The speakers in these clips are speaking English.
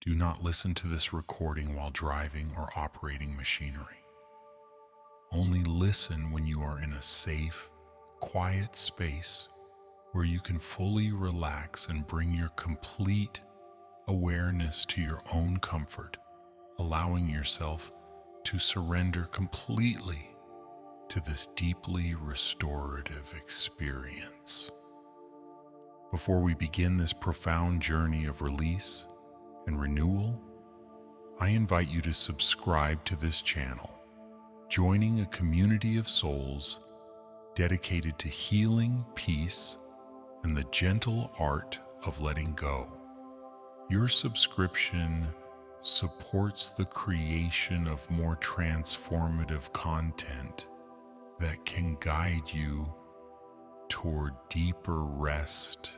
Do not listen to this recording while driving or operating machinery. Only listen when you are in a safe, quiet space where you can fully relax and bring your complete awareness to your own comfort, allowing yourself to surrender completely to this deeply restorative experience. Before we begin this profound journey of release and renewal, I invite you to subscribe to this channel, joining a community of souls dedicated to healing, peace, and the gentle art of letting go. Your subscription supports the creation of more transformative content that can guide you toward deeper rest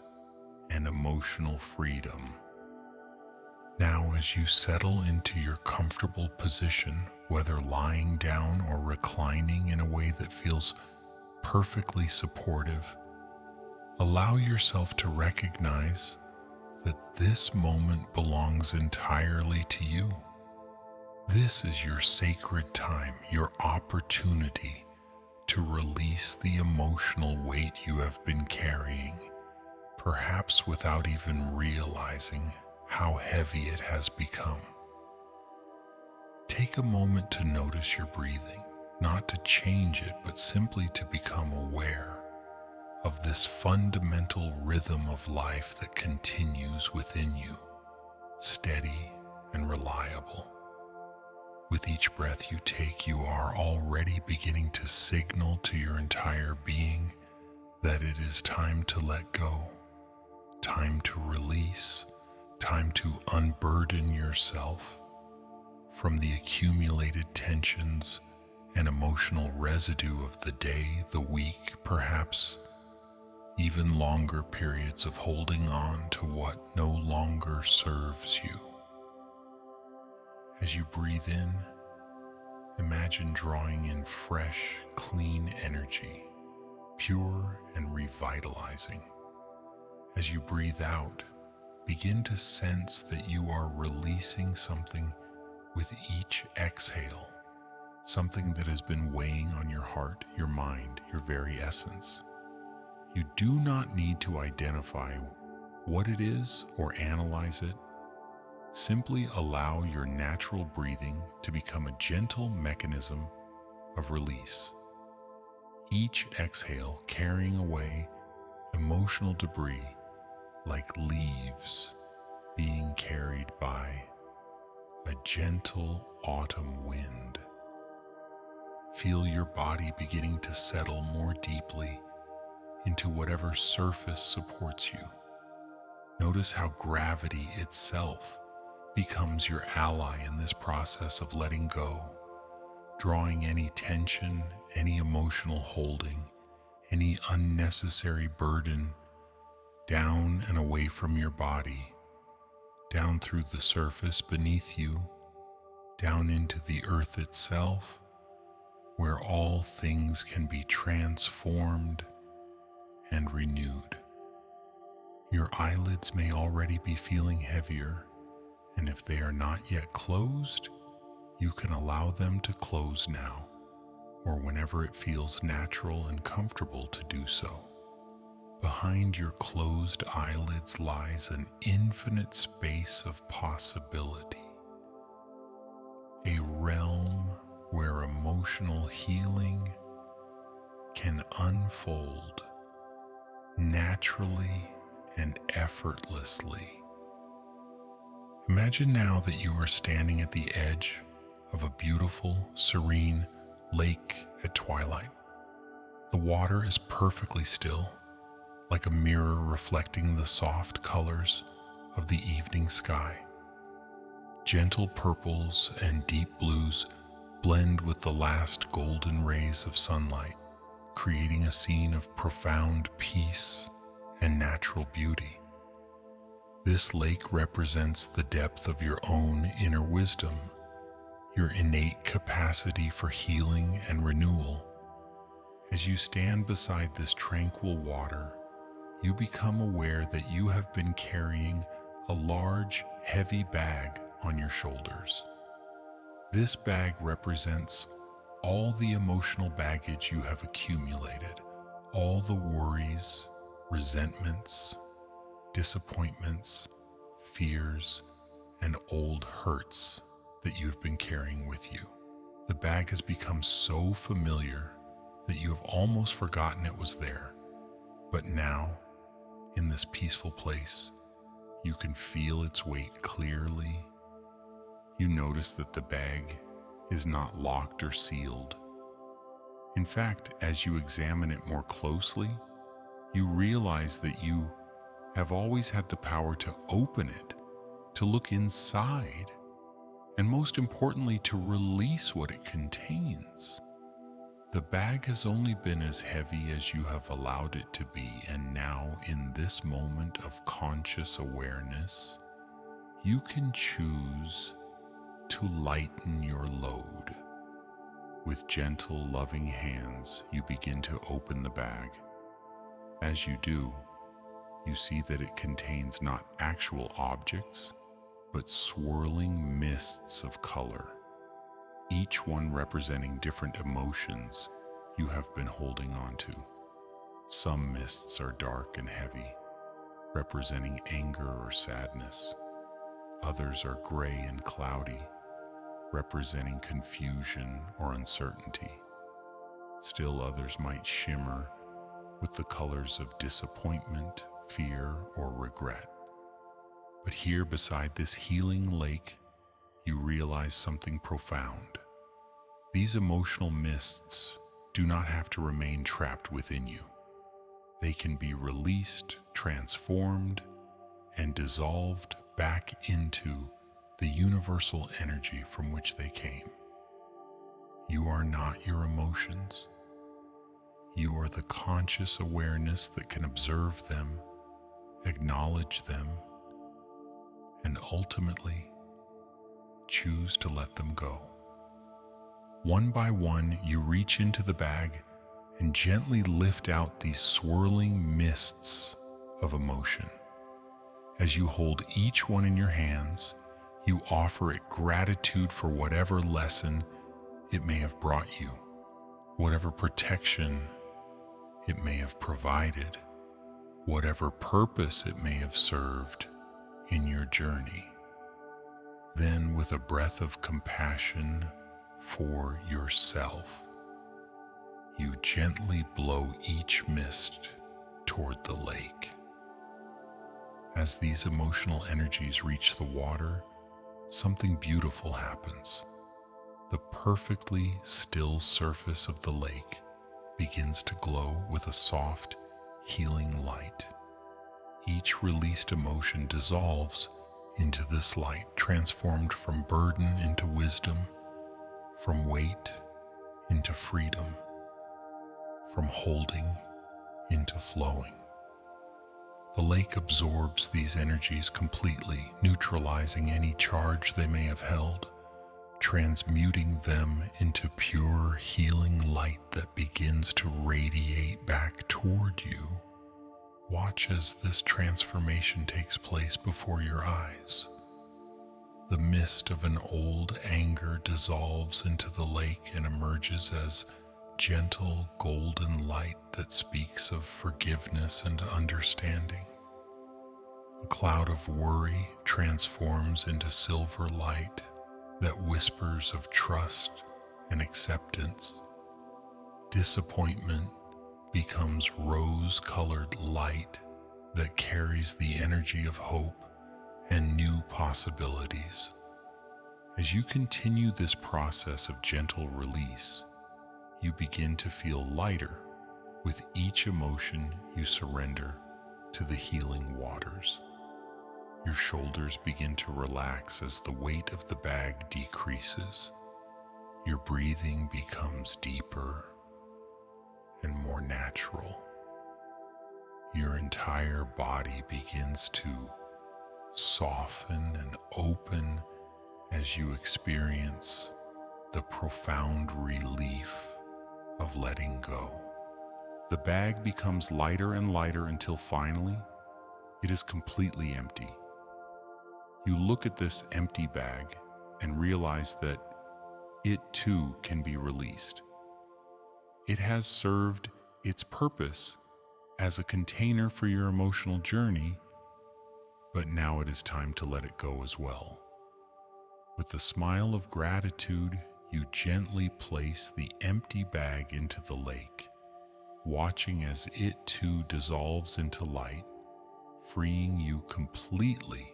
and emotional freedom. Now, as you settle into your comfortable position, whether lying down or reclining in a way that feels perfectly supportive, allow yourself to recognize that this moment belongs entirely to you. This is your sacred time, your opportunity to release the emotional weight you have been carrying, perhaps without even realizing how heavy it has become. Take a moment to notice your breathing, not to change it, but simply to become aware of this fundamental rhythm of life that continues within you, steady and reliable. With each breath you take, you are already beginning to signal to your entire being that it is time to let go, time to release, time to unburden yourself from the accumulated tensions and emotional residue of the day, the week, perhaps even longer periods of holding on to what no longer serves you. As you breathe in, imagine drawing in fresh, clean energy, pure and revitalizing. As you breathe out, begin to sense that you are releasing something with each exhale, something that has been weighing on your heart, your mind, your very essence. You do not need to identify what it is or analyze it. Simply allow your natural breathing to become a gentle mechanism of release. Each exhale carrying away emotional debris like leaves being carried by a gentle autumn wind. Feel your body beginning to settle more deeply into whatever surface supports you. Notice how gravity itself becomes your ally in this process of letting go, drawing any tension, any emotional holding, any unnecessary burden down and away from your body, down through the surface beneath you, down into the earth itself, where all things can be transformed and renewed. Your eyelids may already be feeling heavier, and if they are not yet closed, you can allow them to close now, or whenever it feels natural and comfortable to do so. Behind your closed eyelids lies an infinite space of possibility, a realm where emotional healing can unfold naturally and effortlessly. Imagine now that you are standing at the edge of a beautiful, serene lake at twilight. The water is perfectly still, like a mirror reflecting the soft colors of the evening sky. Gentle purples and deep blues blend with the last golden rays of sunlight, creating a scene of profound peace and natural beauty. This lake represents the depth of your own inner wisdom, your innate capacity for healing and renewal. As you stand beside this tranquil water, you become aware that you have been carrying a large, heavy bag on your shoulders. This bag represents all the emotional baggage you have accumulated, all the worries, resentments, disappointments, fears, and old hurts that you have been carrying with you. The bag has become so familiar that you have almost forgotten it was there. But now, in this peaceful place, you can feel its weight clearly. You notice that the bag is not locked or sealed. In fact, as you examine it more closely, you realize that you have always had the power to open it, to look inside, and most importantly, to release what it contains. The bag has only been as heavy as you have allowed it to be, and now, in this moment of conscious awareness, you can choose to lighten your load. With gentle, loving hands, you begin to open the bag. As you do, you see that it contains not actual objects, but swirling mists of color, each one representing different emotions you have been holding on to. Some mists are dark and heavy, representing anger or sadness. Others are gray and cloudy, representing confusion or uncertainty. Still others might shimmer with the colors of disappointment, fear, or regret. But here beside this healing lake, you realize something profound. These emotional mists do not have to remain trapped within you. They can be released, transformed, and dissolved back into the universal energy from which they came. You are not your emotions. You are the conscious awareness that can observe them, acknowledge them, and ultimately choose to let them go. One by one, you reach into the bag and gently lift out these swirling mists of emotion. As you hold each one in your hands, you offer it gratitude for whatever lesson it may have brought you, whatever protection it may have provided, whatever purpose it may have served in your journey. Then, with a breath of compassion for yourself, you gently blow each mist toward the lake. As these emotional energies reach the water, something beautiful happens. The perfectly still surface of the lake begins to glow with a soft, healing light. Each released emotion dissolves into this light, transformed from burden into wisdom, from weight into freedom, from holding into flowing. The lake absorbs these energies completely, neutralizing any charge they may have held, transmuting them into pure healing light that begins to radiate back toward you. Watch as this transformation takes place before your eyes. The mist of an old anger dissolves into the lake and emerges as gentle golden light that speaks of forgiveness and understanding. A cloud of worry transforms into silver light that whispers of trust and acceptance. Disappointment becomes rose-colored light that carries the energy of hope and new possibilities. As you continue this process of gentle release, you begin to feel lighter with each emotion you surrender to the healing waters. Your shoulders begin to relax as the weight of the bag decreases. Your breathing becomes deeper and more natural. Your entire body begins to soften and open as you experience the profound relief of letting go. The bag becomes lighter and lighter until finally it is completely empty. You look at this empty bag and realize that it too can be released. It has served its purpose as a container for your emotional journey, but now it is time to let it go as well. With a smile of gratitude, you gently place the empty bag into the lake, watching as it too dissolves into light, freeing you completely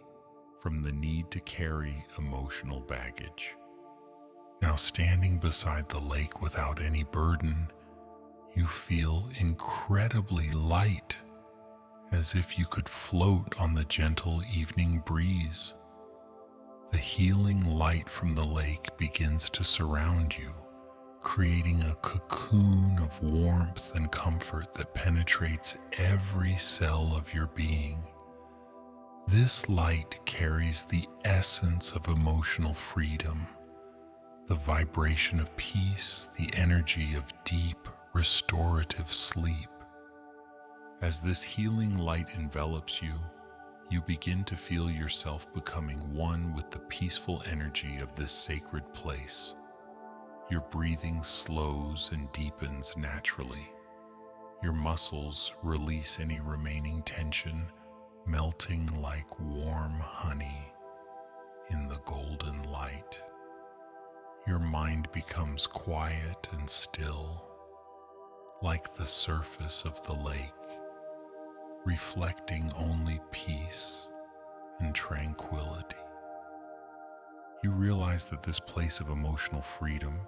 from the need to carry emotional baggage. Now, standing beside the lake without any burden, you feel incredibly light, as if you could float on the gentle evening breeze. The healing light from the lake begins to surround you, creating a cocoon of warmth and comfort that penetrates every cell of your being. This light carries the essence of emotional freedom, the vibration of peace, the energy of deep, restorative sleep. As this healing light envelops you, you begin to feel yourself becoming one with the peaceful energy of this sacred place. Your breathing slows and deepens naturally. Your muscles release any remaining tension, melting like warm honey in the golden light. Your mind becomes quiet and still, like the surface of the lake, reflecting only peace and tranquility. You realize that this place of emotional freedom,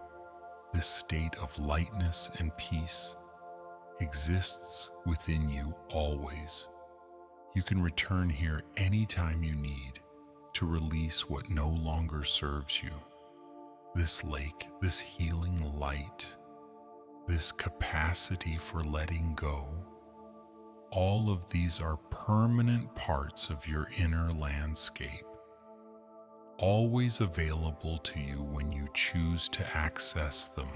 this state of lightness and peace, exists within you always. You can return here anytime you need to release what no longer serves you. This lake, this healing light, this capacity for letting go, all of these are permanent parts of your inner landscape, always available to you when you choose to access them.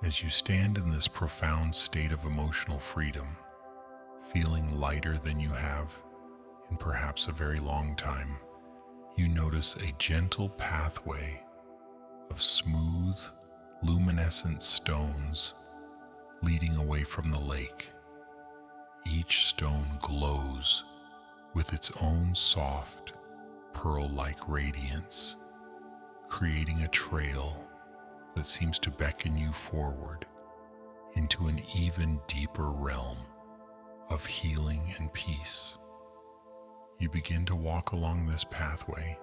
As you stand in this profound state of emotional freedom, feeling lighter than you have in perhaps a very long time, you notice a gentle pathway of smooth, luminescent stones leading away from the lake. Each stone glows with its own soft, pearl-like radiance, creating a trail that seems to beckon you forward into an even deeper realm of healing and peace. You begin to walk along this pathway,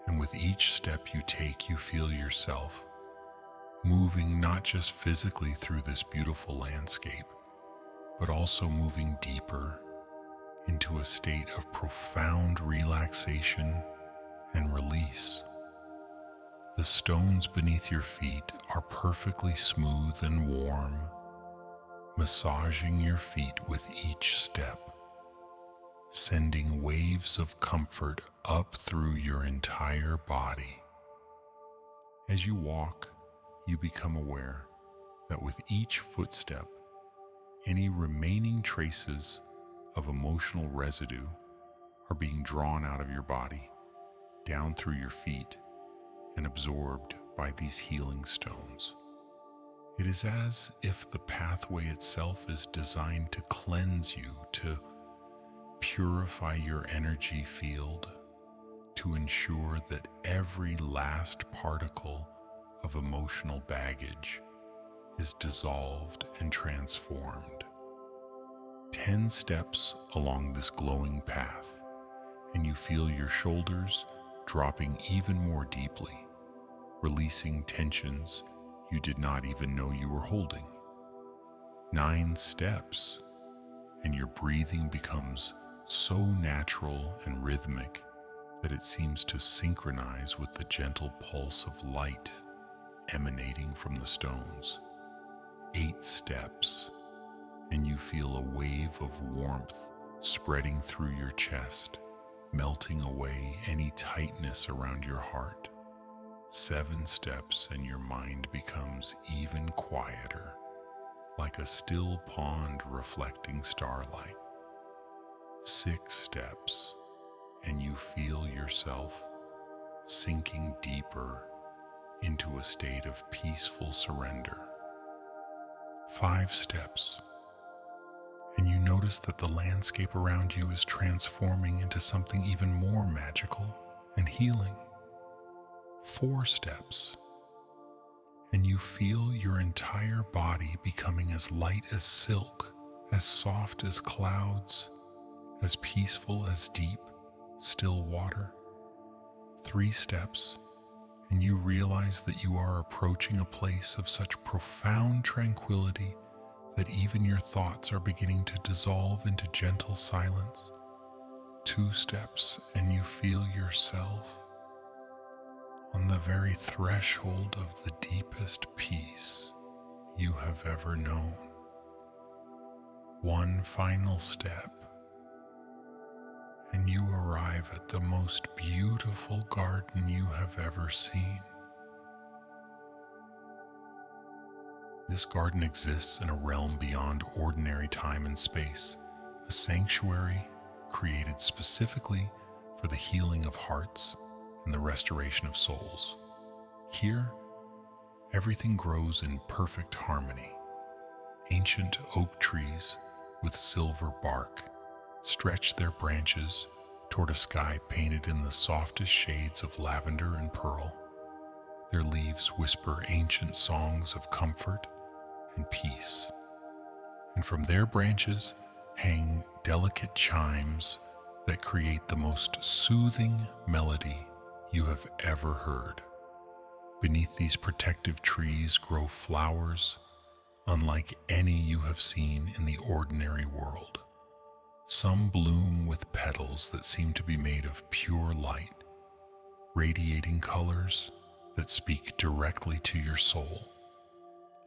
and with each step you take, you feel yourself moving not just physically through this beautiful landscape, but also moving deeper into a state of profound relaxation and release. The stones beneath your feet are perfectly smooth and warm, massaging your feet with each step, sending waves of comfort up through your entire body. As you walk, you become aware that with each footstep, any remaining traces of emotional residue are being drawn out of your body, down through your feet, and absorbed by these healing stones. It is as if the pathway itself is designed to cleanse you, to purify your energy field, to ensure that every last particle of emotional baggage is dissolved and transformed. 10 steps along this glowing path, and you feel your shoulders dropping even more deeply, releasing tensions you did not even know you were holding. 9 steps, and your breathing becomes so natural and rhythmic that it seems to synchronize with the gentle pulse of light emanating from the stones. 8 steps, and you feel a wave of warmth spreading through your chest, melting away any tightness around your heart. 7 steps, and your mind becomes even quieter, like a still pond reflecting starlight. 6 steps, and you feel yourself sinking deeper into a state of peaceful surrender. 5 steps, and you notice that the landscape around you is transforming into something even more magical and healing. 4 steps, and you feel your entire body becoming as light as silk, as soft as clouds, as peaceful as deep, still water. 3 steps, and you realize that you are approaching a place of such profound tranquility that even your thoughts are beginning to dissolve into gentle silence. 2 steps, and you feel yourself on the very threshold of the deepest peace you have ever known. 1 final step, and you arrive at the most beautiful garden you have ever seen. This garden exists in a realm beyond ordinary time and space, a sanctuary created specifically for the healing of hearts and the restoration of souls. Here, everything grows in perfect harmony. Ancient oak trees with silver bark stretch their branches toward a sky painted in the softest shades of lavender and pearl. Their leaves whisper ancient songs of comfort and peace, and from their branches hang delicate chimes that create the most soothing melody you have ever heard. Beneath these protective trees grow flowers unlike any you have seen in the ordinary world. Some bloom with petals that seem to be made of pure light, radiating colors that speak directly to your soul.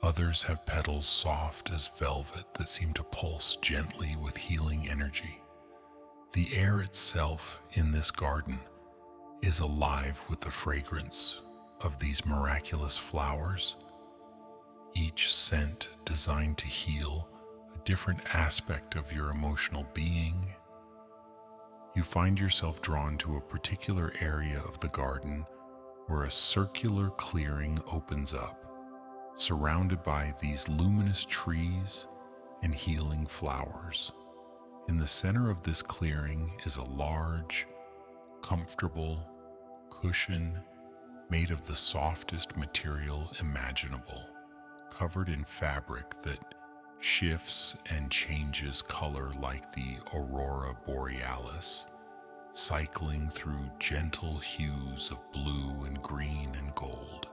Others have petals soft as velvet that seem to pulse gently with healing energy. The air itself in this garden is alive with the fragrance of these miraculous flowers, each scent designed to heal a different aspect of your emotional being. You find yourself drawn to a particular area of the garden where a circular clearing opens up, surrounded by these luminous trees and healing flowers. In the center of this clearing is a large, comfortable cushion made of the softest material imaginable, covered in fabric that shifts and changes color like the aurora borealis, cycling through gentle hues of blue and green and gold.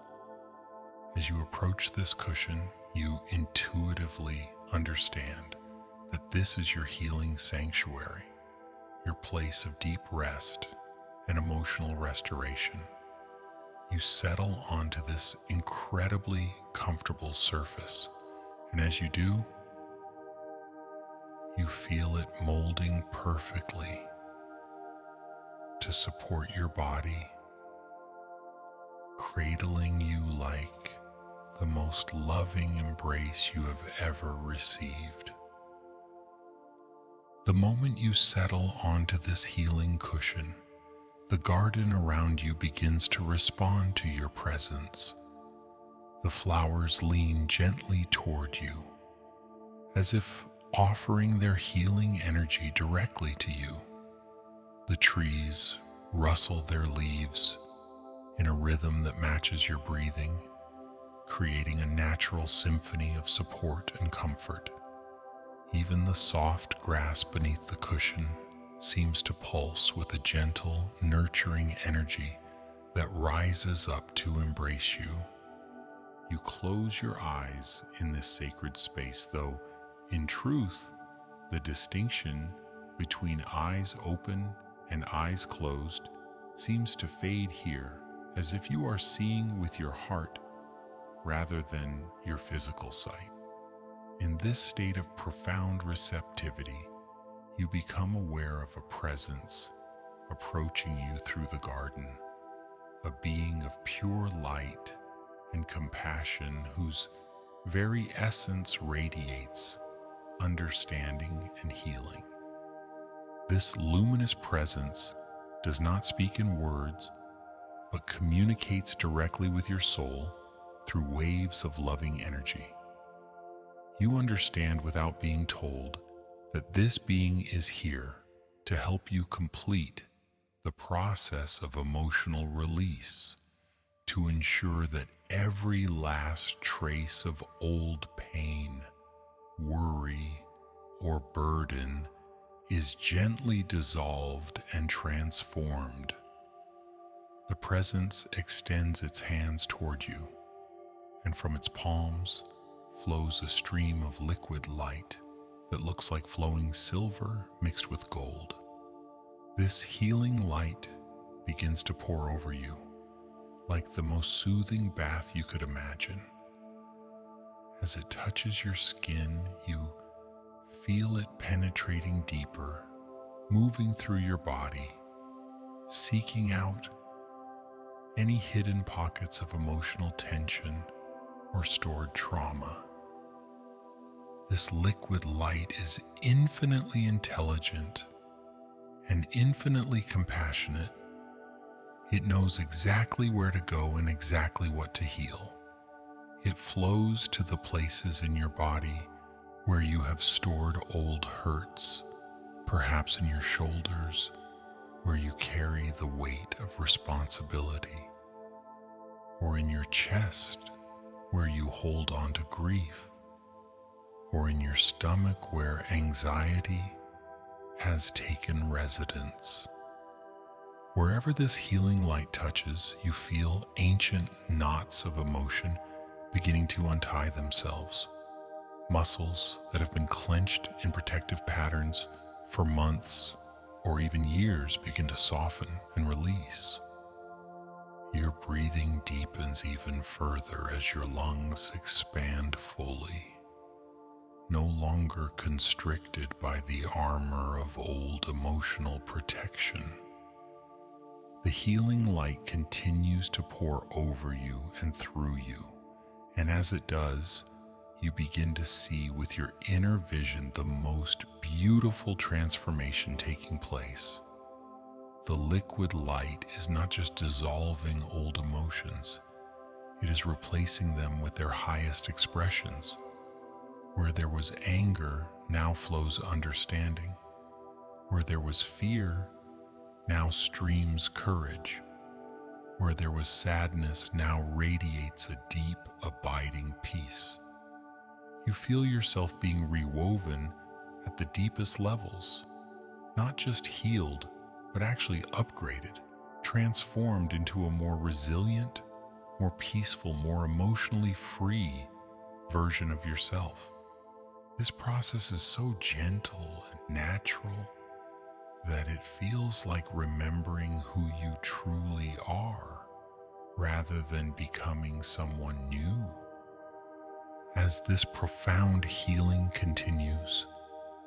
As you approach this cushion, you intuitively understand that this is your healing sanctuary, your place of deep rest and emotional restoration. You settle onto this incredibly comfortable surface, and as you do, you feel it molding perfectly to support your body, cradling you like the most loving embrace you have ever received. The moment you settle onto this healing cushion, the garden around you begins to respond to your presence. The flowers lean gently toward you, as if offering their healing energy directly to you. The trees rustle their leaves in a rhythm that matches your breathing, creating a natural symphony of support and comfort. Even the soft grass beneath the cushion seems to pulse with a gentle, nurturing energy that rises up to embrace you. You close your eyes in this sacred space, though, in truth, the distinction between eyes open and eyes closed seems to fade here, as if you are seeing with your heart rather than your physical sight. In this state of profound receptivity, you become aware of a presence approaching you through the garden, a being of pure light and compassion whose very essence radiates understanding and healing. This luminous presence does not speak in words, but communicates directly with your soul through waves of loving energy. You understand without being told that this being is here to help you complete the process of emotional release, to ensure that every last trace of old pain, worry, or burden is gently dissolved and transformed. The presence extends its hands toward you, and from its palms flows a stream of liquid light that looks like flowing silver mixed with gold. This healing light begins to pour over you, like the most soothing bath you could imagine. As it touches your skin, you feel it penetrating deeper, moving through your body, seeking out any hidden pockets of emotional tension or stored trauma. This liquid light is infinitely intelligent and infinitely compassionate. It knows exactly where to go and exactly what to heal. It flows to the places in your body where you have stored old hurts, perhaps in your shoulders, where you carry the weight of responsibility, or in your chest, where you hold on to grief, or in your stomach, where anxiety has taken residence. Wherever this healing light touches, you feel ancient knots of emotion beginning to untie themselves. Muscles that have been clenched in protective patterns for months or even years begin to soften and release. Your breathing deepens even further as your lungs expand fully, no longer constricted by the armor of old emotional protection. The healing light continues to pour over you and through you, and as it does, you begin to see with your inner vision the most beautiful transformation taking place. The liquid light is not just dissolving old emotions, it is replacing them with their highest expressions. Where there was anger, now flows understanding. Where there was fear, now streams courage. Where there was sadness, now radiates a deep, abiding peace. You feel yourself being rewoven at the deepest levels, not just healed, but actually upgraded, transformed into a more resilient, more peaceful, more emotionally free version of yourself. This process is so gentle and natural that it feels like remembering who you truly are, rather than becoming someone new. As this profound healing continues,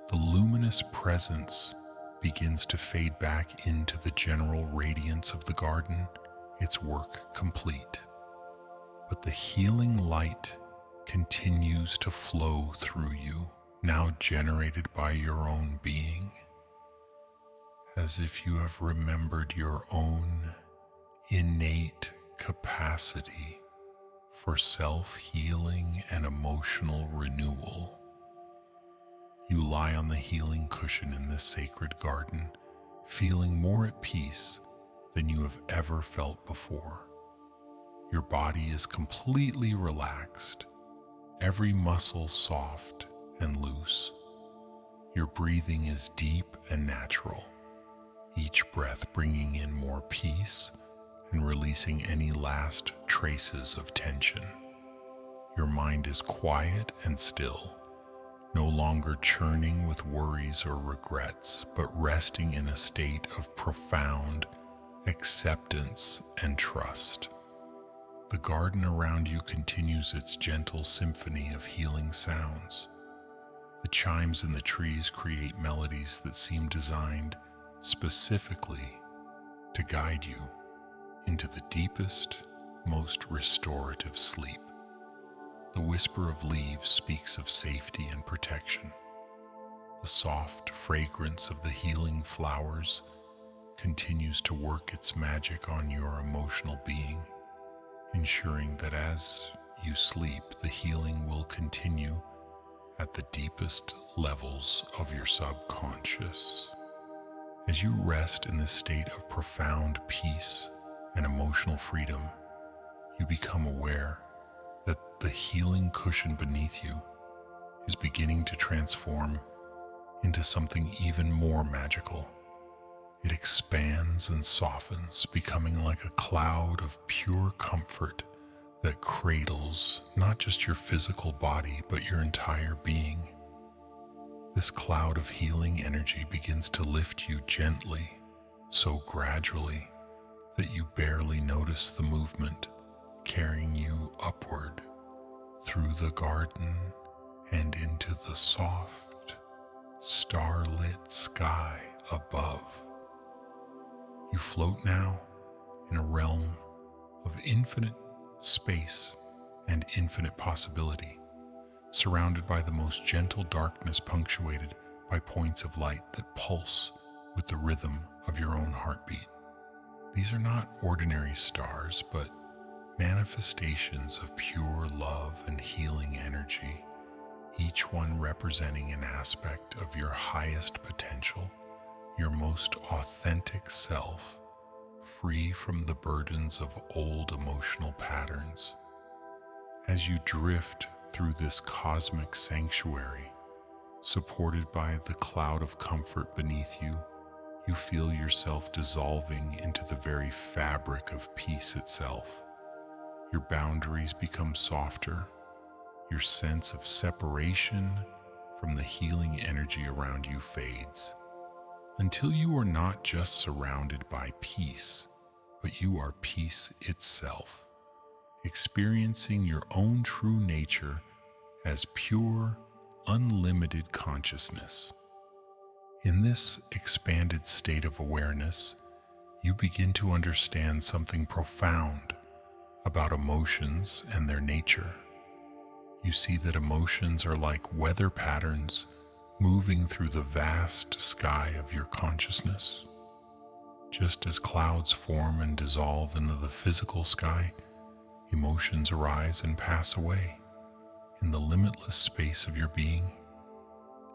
the luminous presence begins to fade back into the general radiance of the garden, its work complete. But the healing light continues to flow through you, now generated by your own being, as if you have remembered your own innate capacity for self-healing and emotional renewal. You lie on the healing cushion in this sacred garden, feeling more at peace than you have ever felt before. Your body is completely relaxed, every muscle soft and loose. Your breathing is deep and natural, each breath bringing in more peace and releasing any last traces of tension. Your mind is quiet and still, no longer churning with worries or regrets, but resting in a state of profound acceptance and trust. The garden around you continues its gentle symphony of healing sounds. The chimes in the trees create melodies that seem designed specifically to guide you into the deepest, most restorative sleep. The whisper of leaves speaks of safety and protection. The soft fragrance of the healing flowers continues to work its magic on your emotional being, ensuring that as you sleep, the healing will continue at the deepest levels of your subconscious. As you rest in this state of profound peace and emotional freedom, you become aware that the healing cushion beneath you is beginning to transform into something even more magical. It expands and softens, becoming like a cloud of pure comfort that cradles not just your physical body, but your entire being. This cloud of healing energy begins to lift you gently, so gradually that you barely notice the movement, carrying you upward through the garden and into the soft, starlit sky above. You float now in a realm of infinite space and infinite possibility, surrounded by the most gentle darkness, punctuated by points of light that pulse with the rhythm of your own heartbeat. These are not ordinary stars, but manifestations of pure love and healing energy, each one representing an aspect of your highest potential, your most authentic self, free from the burdens of old emotional patterns. As you drift through this cosmic sanctuary, supported by the cloud of comfort beneath you, you feel yourself dissolving into the very fabric of peace itself. Your boundaries become softer, your sense of separation from the healing energy around you fades, until you are not just surrounded by peace, but you are peace itself, experiencing your own true nature as pure, unlimited consciousness. In this expanded state of awareness, you begin to understand something profound about emotions and their nature. You see that emotions are like weather patterns moving through the vast sky of your consciousness. Just as clouds form and dissolve into the physical sky, emotions arise and pass away in the limitless space of your being.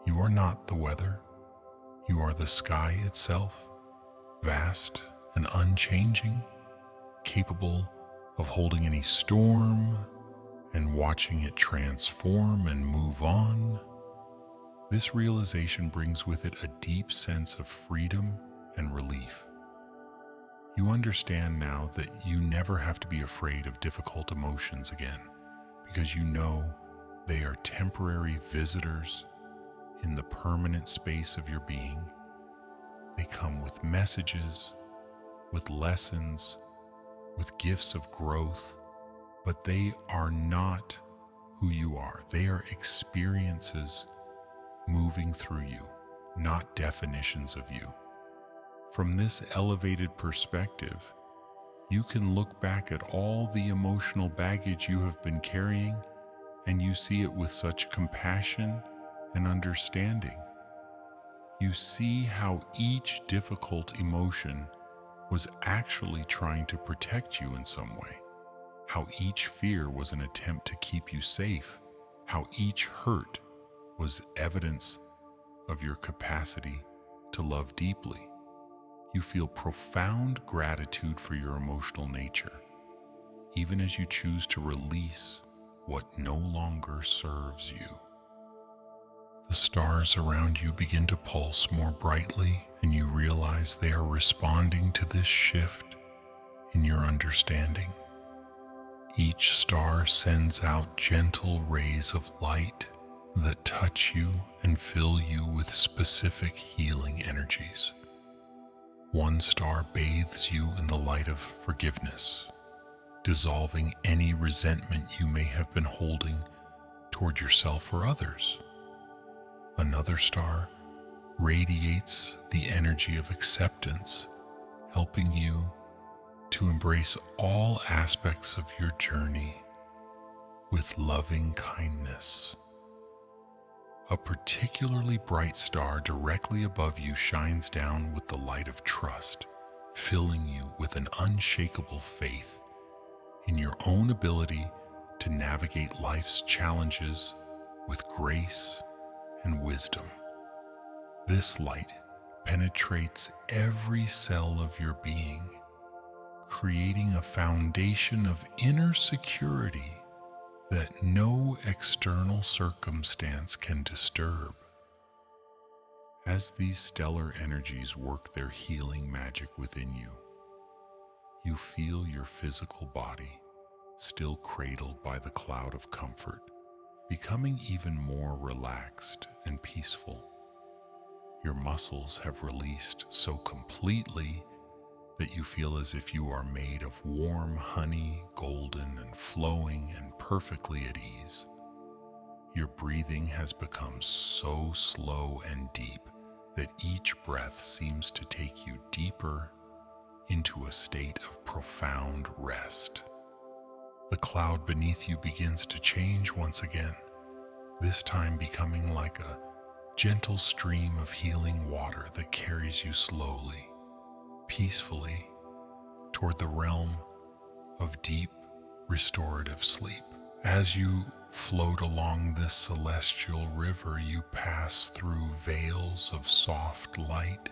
You are not the weather. You are the sky itself, vast and unchanging, capable of holding any storm and watching it transform and move on. This realization brings with it a deep sense of freedom and relief. You understand now that you never have to be afraid of difficult emotions again, because you know they are temporary visitors in the permanent space of your being. They come with messages, with lessons, with gifts of growth, but they are not who you are. They are experiences moving through you, not definitions of you. From this elevated perspective, you can look back at all the emotional baggage you have been carrying, and you see it with such compassion and understanding. You see how each difficult emotion was actually trying to protect you in some way, how each fear was an attempt to keep you safe, how each hurt was evidence of your capacity to love deeply. You feel profound gratitude for your emotional nature, even as you choose to release what no longer serves you. The stars around you begin to pulse more brightly, and you realize they are responding to this shift in your understanding. Each star sends out gentle rays of light that touch you and fill you with specific healing energies. One star bathes you in the light of forgiveness, dissolving any resentment you may have been holding toward yourself or others. Another star radiates the energy of acceptance, helping you to embrace all aspects of your journey with loving kindness. A particularly bright star directly above you shines down with the light of trust, filling you with an unshakable faith in your own ability to navigate life's challenges with grace and wisdom. This light penetrates every cell of your being, creating a foundation of inner security that no external circumstance can disturb. As these stellar energies work their healing magic within you, you feel your physical body, still cradled by the cloud of comfort, becoming even more relaxed and peaceful. Your muscles have released so completely that you feel as if you are made of warm honey, golden and flowing and perfectly at ease. Your breathing has become so slow and deep that each breath seems to take you deeper into a state of profound rest. The cloud beneath you begins to change once again, this time becoming like a gentle stream of healing water that carries you slowly, peacefully, toward the realm of deep, restorative sleep. As you float along this celestial river, you pass through veils of soft light,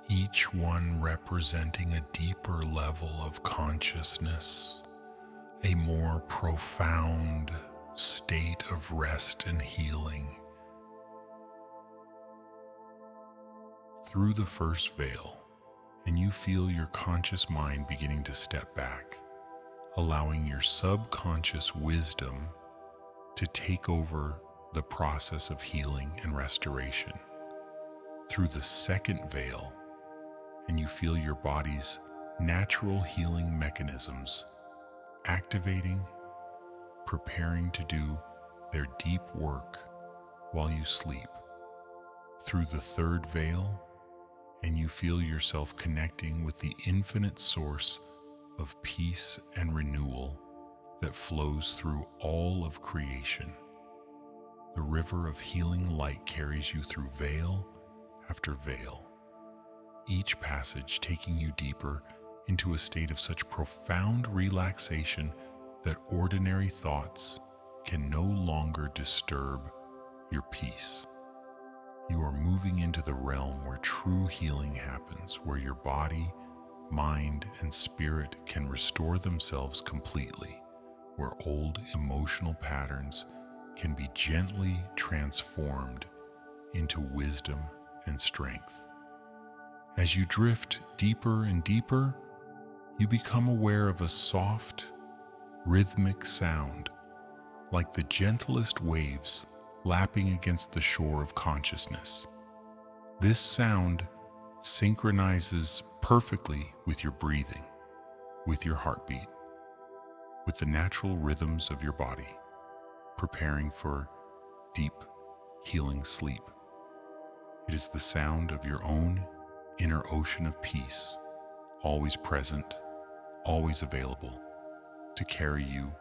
each one representing a deeper level of consciousness, a more profound state of rest and healing. Through the first veil, and you feel your conscious mind beginning to step back, allowing your subconscious wisdom to take over the process of healing and restoration. Through the second veil, and you feel your body's natural healing mechanisms activating, preparing to do their deep work while you sleep. Through the third veil, and you feel yourself connecting with the infinite source of peace and renewal that flows through all of creation. The river of healing light carries you through veil after veil, each passage taking you deeper into a state of such profound relaxation that ordinary thoughts can no longer disturb your peace. You are moving into the realm where true healing happens, where your body, mind, and spirit can restore themselves completely, where old emotional patterns can be gently transformed into wisdom and strength. As you drift deeper and deeper, you become aware of a soft, rhythmic sound, like the gentlest waves lapping against the shore of consciousness. This sound synchronizes perfectly with your breathing, with your heartbeat, with the natural rhythms of your body, preparing for deep, healing sleep. It is the sound of your own inner ocean of peace, always present, always available to carry you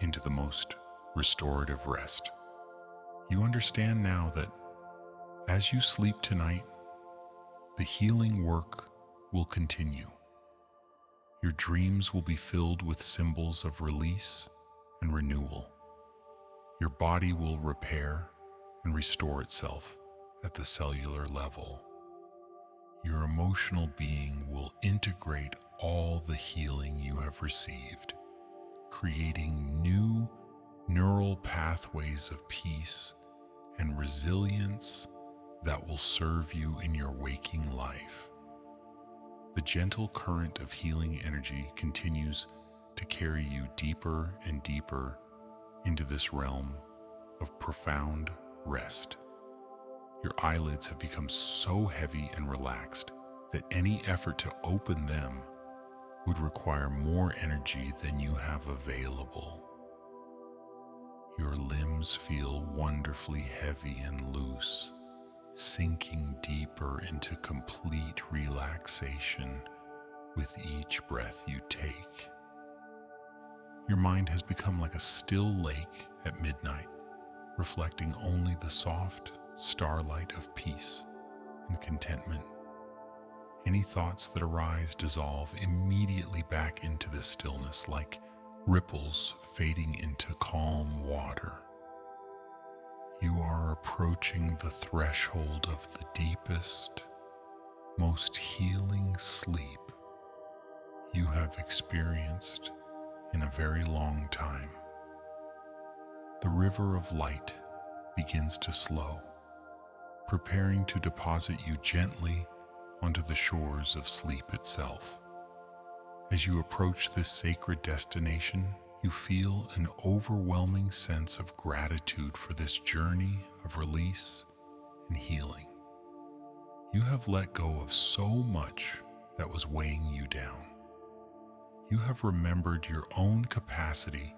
into the most restorative rest. You understand now that as you sleep tonight, the healing work will continue. Your dreams will be filled with symbols of release and renewal. Your body will repair and restore itself at the cellular level. Your emotional being will integrate all the healing you have received, creating new neural pathways of peace and resilience that will serve you in your waking life. The gentle current of healing energy continues to carry you deeper and deeper into this realm of profound rest. Your eyelids have become so heavy and relaxed that any effort to open them would require more energy than you have available. Your limbs feel wonderfully heavy and loose, sinking deeper into complete relaxation with each breath you take. Your mind has become like a still lake at midnight, reflecting only the soft starlight of peace and contentment. Any thoughts that arise dissolve immediately back into this stillness like ripples fading into calm water. You are approaching the threshold of the deepest, most healing sleep you have experienced in a very long time. The river of light begins to slow, preparing to deposit you gently onto the shores of sleep itself. As you approach this sacred destination, you feel an overwhelming sense of gratitude for this journey of release and healing. You have let go of so much that was weighing you down. You have remembered your own capacity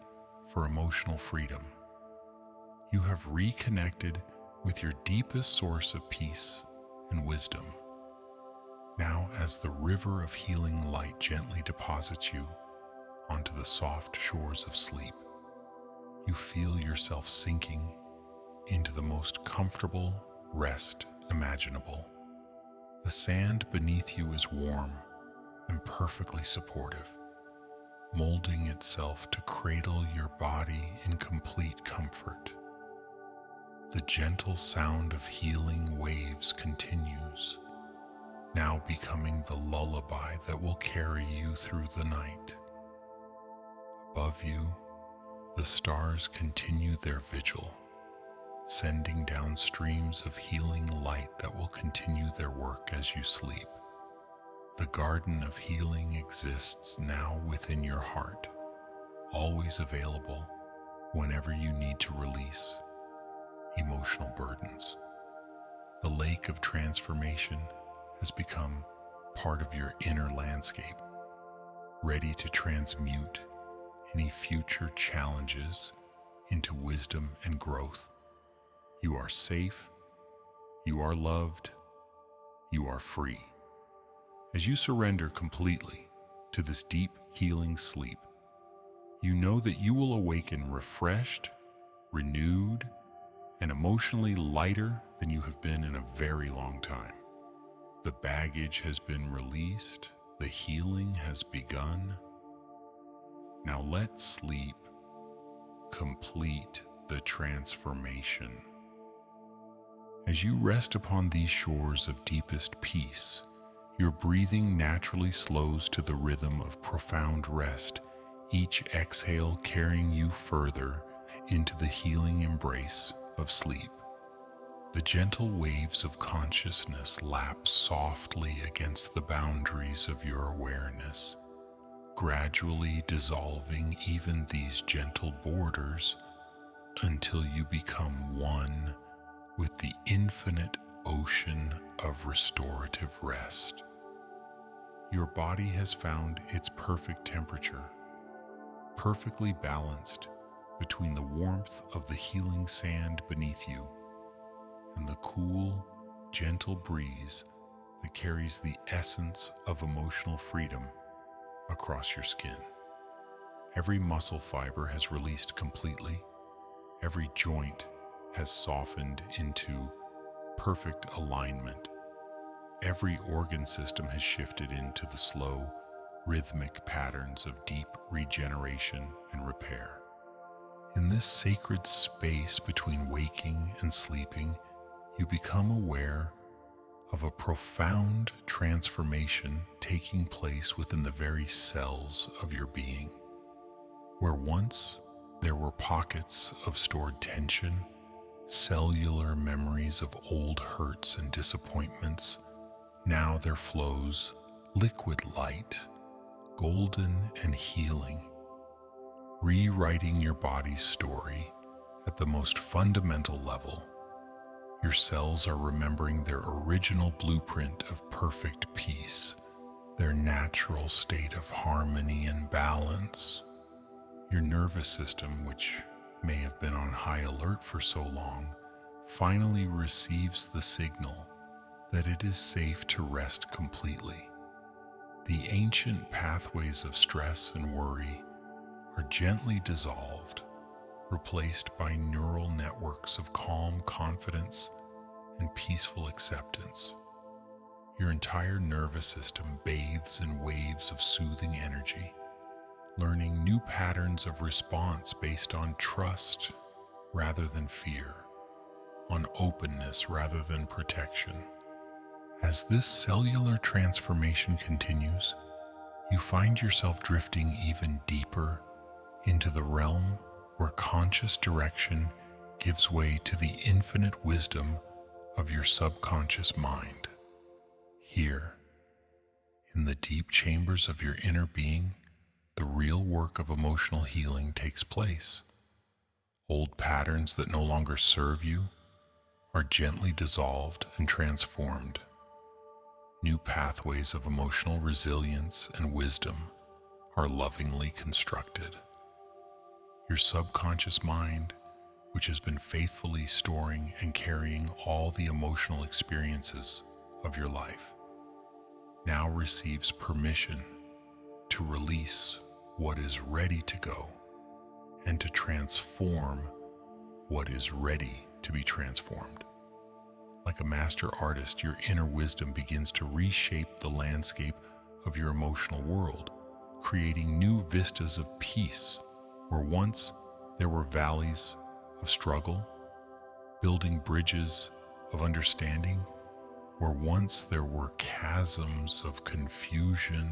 for emotional freedom. You have reconnected with your deepest source of peace and wisdom. Now, as the river of healing light gently deposits you onto the soft shores of sleep, you feel yourself sinking into the most comfortable rest imaginable. The sand beneath you is warm and perfectly supportive, molding itself to cradle your body in complete comfort. The gentle sound of healing waves continues, now becoming the lullaby that will carry you through the night. Above you, the stars continue their vigil, sending down streams of healing light that will continue their work as you sleep. The garden of healing exists now within your heart, always available whenever you need to release emotional burdens. The lake of transformation has become part of your inner landscape, ready to transmute any future challenges into wisdom and growth. You are safe, you are loved, you are free. As you surrender completely to this deep healing sleep, you know that you will awaken refreshed, renewed, and emotionally lighter than you have been in a very long time. The baggage has been released, the healing has begun. Now let sleep complete the transformation. As you rest upon these shores of deepest peace, your breathing naturally slows to the rhythm of profound rest, each exhale carrying you further into the healing embrace of sleep. The gentle waves of consciousness lap softly against the boundaries of your awareness, gradually dissolving even these gentle borders until you become one with the infinite ocean of restorative rest. Your body has found its perfect temperature, perfectly balanced between the warmth of the healing sand beneath you and the cool, gentle breeze that carries the essence of emotional freedom across your skin. Every muscle fiber has released completely. Every joint has softened into perfect alignment. Every organ system has shifted into the slow, rhythmic patterns of deep regeneration and repair. In this sacred space between waking and sleeping, you become aware of a profound transformation taking place within the very cells of your being. Where once there were pockets of stored tension, cellular memories of old hurts and disappointments, now there flows liquid light, golden and healing, rewriting your body's story at the most fundamental level. Your cells are remembering their original blueprint of perfect peace, their natural state of harmony and balance. Your nervous system, which may have been on high alert for so long, finally receives the signal that it is safe to rest completely. The ancient pathways of stress and worry are gently dissolved, replaced by neural networks of calm confidence and peaceful acceptance. Your entire nervous system bathes in waves of soothing energy, learning new patterns of response based on trust rather than fear, on openness rather than protection. As this cellular transformation continues, you find yourself drifting even deeper into the realm where conscious direction gives way to the infinite wisdom of your subconscious mind. Here, in the deep chambers of your inner being, the real work of emotional healing takes place. Old patterns that no longer serve you are gently dissolved and transformed. New pathways of emotional resilience and wisdom are lovingly constructed. Your subconscious mind, which has been faithfully storing and carrying all the emotional experiences of your life, now receives permission to release what is ready to go and to transform what is ready to be transformed. Like a master artist, your inner wisdom begins to reshape the landscape of your emotional world, creating new vistas of peace where once there were valleys of struggle, building bridges of understanding where once there were chasms of confusion.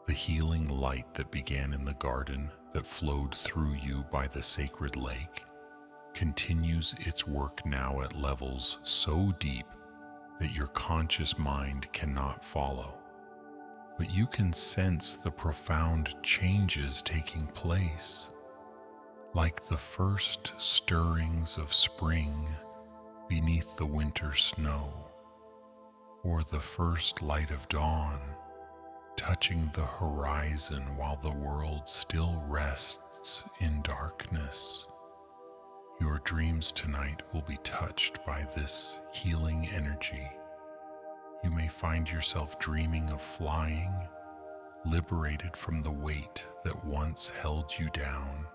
The healing light that began in the garden that flowed through you by the sacred lake continues its work now at levels so deep that your conscious mind cannot follow. But you can sense the profound changes taking place, like the first stirrings of spring beneath the winter snow, or the first light of dawn touching the horizon while the world still rests in darkness. Your dreams tonight will be touched by this healing energy. You may find yourself dreaming of flying, liberated from the weight that once held you down.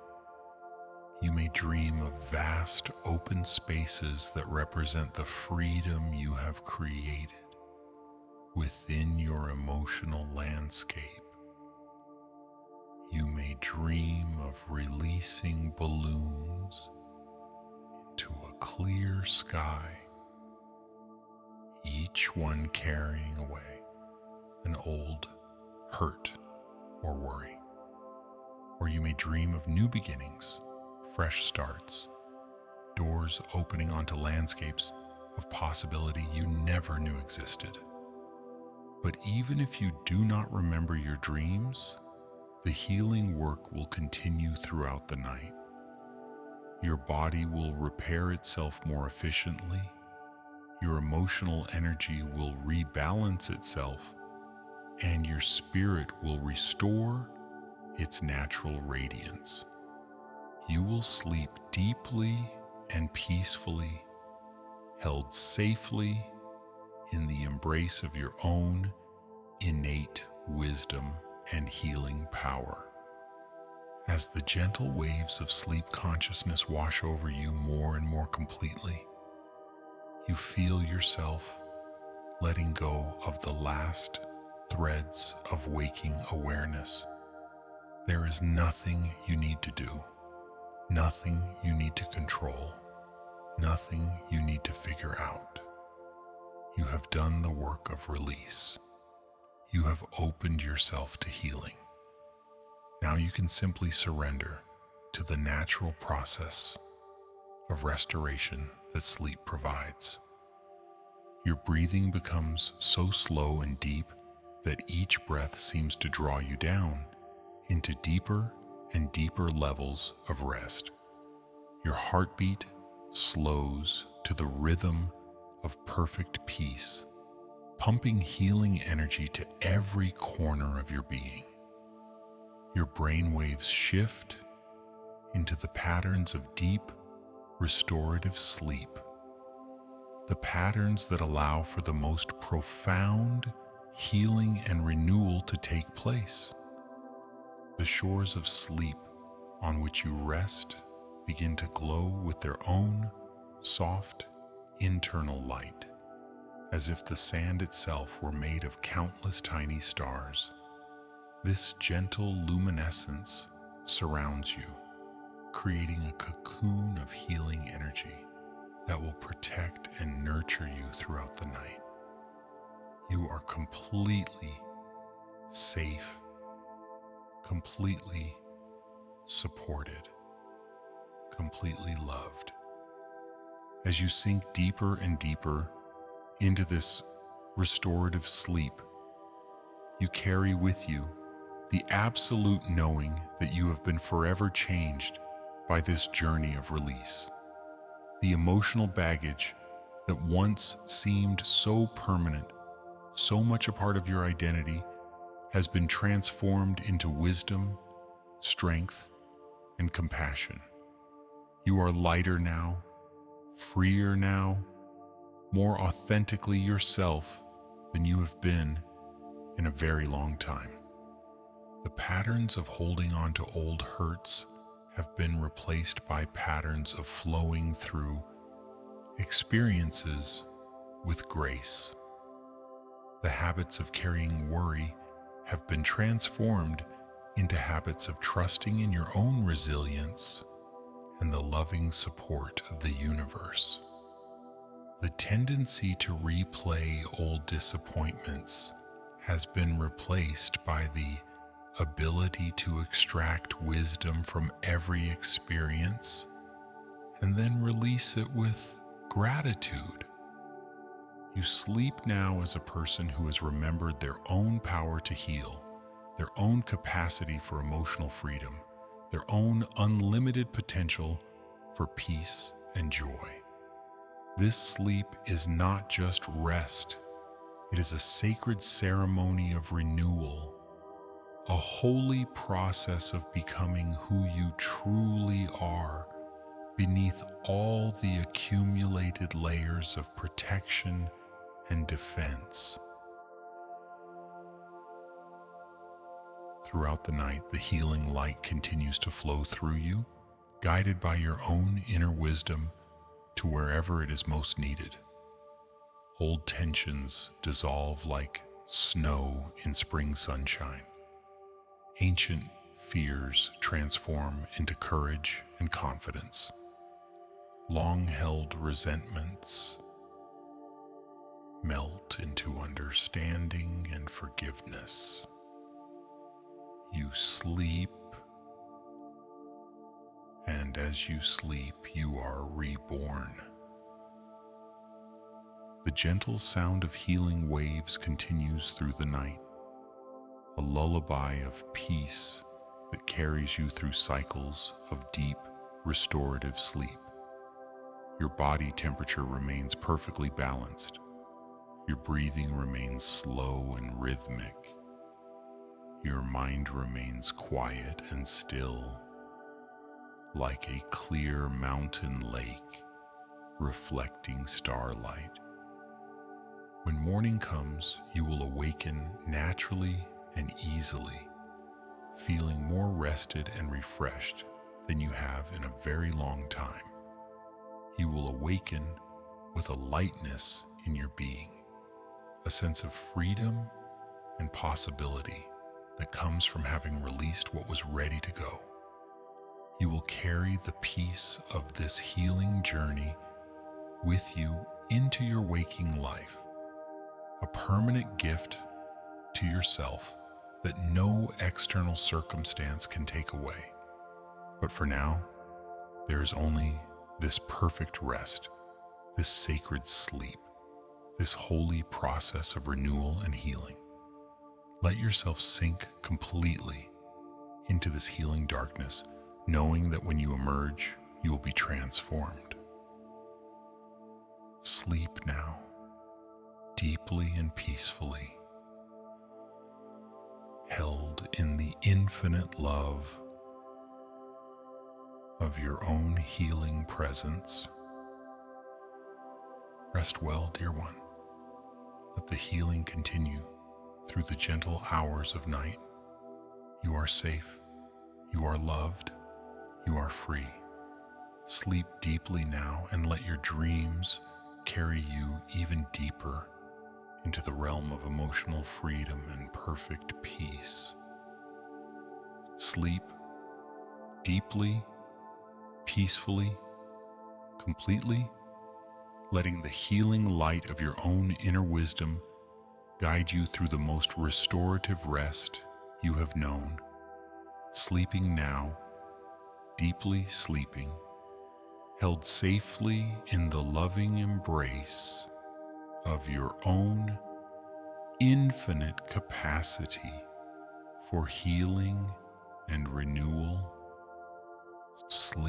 You may dream of vast open spaces that represent the freedom you have created within your emotional landscape. You may dream of releasing balloons into a clear sky, each one carrying away an old hurt or worry. Or you may dream of new beginnings, fresh starts, doors opening onto landscapes of possibility you never knew existed. But even if you do not remember your dreams, the healing work will continue throughout the night. Your body will repair itself more efficiently, your emotional energy will rebalance itself, and your spirit will restore its natural radiance. You will sleep deeply and peacefully, held safely in the embrace of your own innate wisdom and healing power. As the gentle waves of sleep consciousness wash over you more and more completely, you feel yourself letting go of the last threads of waking awareness. There is nothing you need to do, nothing you need to control, nothing you need to figure out. You have done the work of release. You have opened yourself to healing. Now you can simply surrender to the natural process of restoration that sleep provides. Your breathing becomes so slow and deep that each breath seems to draw you down into deeper and deeper levels of rest. Your heartbeat slows to the rhythm of perfect peace, pumping healing energy to every corner of your being. Your brain waves shift into the patterns of deep, restorative sleep, the patterns that allow for the most profound healing and renewal to take place. The shores of sleep on which you rest begin to glow with their own soft internal light, as if the sand itself were made of countless tiny stars. This gentle luminescence surrounds you, creating a cocoon of healing energy that will protect and nurture you throughout the night. You are completely safe, completely supported, completely loved. As you sink deeper and deeper into this restorative sleep, you carry with you the absolute knowing that you have been forever changed by this journey of release. The emotional baggage that once seemed so permanent, so much a part of your identity, has been transformed into wisdom, strength, and compassion. You are lighter now, freer now, more authentically yourself than you have been in a very long time. The patterns of holding on to old hurts have been replaced by patterns of flowing through experiences with grace. The habits of carrying worry have been transformed into habits of trusting in your own resilience and the loving support of the universe. The tendency to replay old disappointments has been replaced by the ability to extract wisdom from every experience and then release it with gratitude. You sleep now as a person who has remembered their own power to heal, their own capacity for emotional freedom, their own unlimited potential for peace and joy. This sleep is not just rest, it is a sacred ceremony of renewal, a holy process of becoming who you truly are beneath all the accumulated layers of protection and defense. Throughout the night, the healing light continues to flow through you, guided by your own inner wisdom to wherever it is most needed. Old tensions dissolve like snow in spring sunshine. Ancient fears transform into courage and confidence. Long-held resentments melt into understanding and forgiveness. You sleep, and as you sleep, you are reborn. The gentle sound of healing waves continues through the night, a lullaby of peace that carries you through cycles of deep, restorative sleep. Your body temperature remains perfectly balanced. Your breathing remains slow and rhythmic. Your mind remains quiet and still, like a clear mountain lake reflecting starlight. When morning comes, you will awaken naturally and easily, feeling more rested and refreshed than you have in a very long time. You will awaken with a lightness in your being, a sense of freedom and possibility that comes from having released what was ready to go. You will carry the peace of this healing journey with you into your waking life, a permanent gift to yourself that no external circumstance can take away. But for now, there is only this perfect rest, this sacred sleep, this holy process of renewal and healing. Let yourself sink completely into this healing darkness, knowing that when you emerge, you will be transformed. Sleep now, deeply and peacefully, held in the infinite love of your own healing presence. Rest well, dear one. Let the healing continue through the gentle hours of night. You are safe, you are loved, you are free. Sleep deeply now and let your dreams carry you even deeper into the realm of emotional freedom and perfect peace. Sleep deeply, peacefully, completely, letting the healing light of your own inner wisdom guide you through the most restorative rest you have known. Sleeping now, deeply sleeping, held safely in the loving embrace of your own infinite capacity for healing and renewal. Sleep.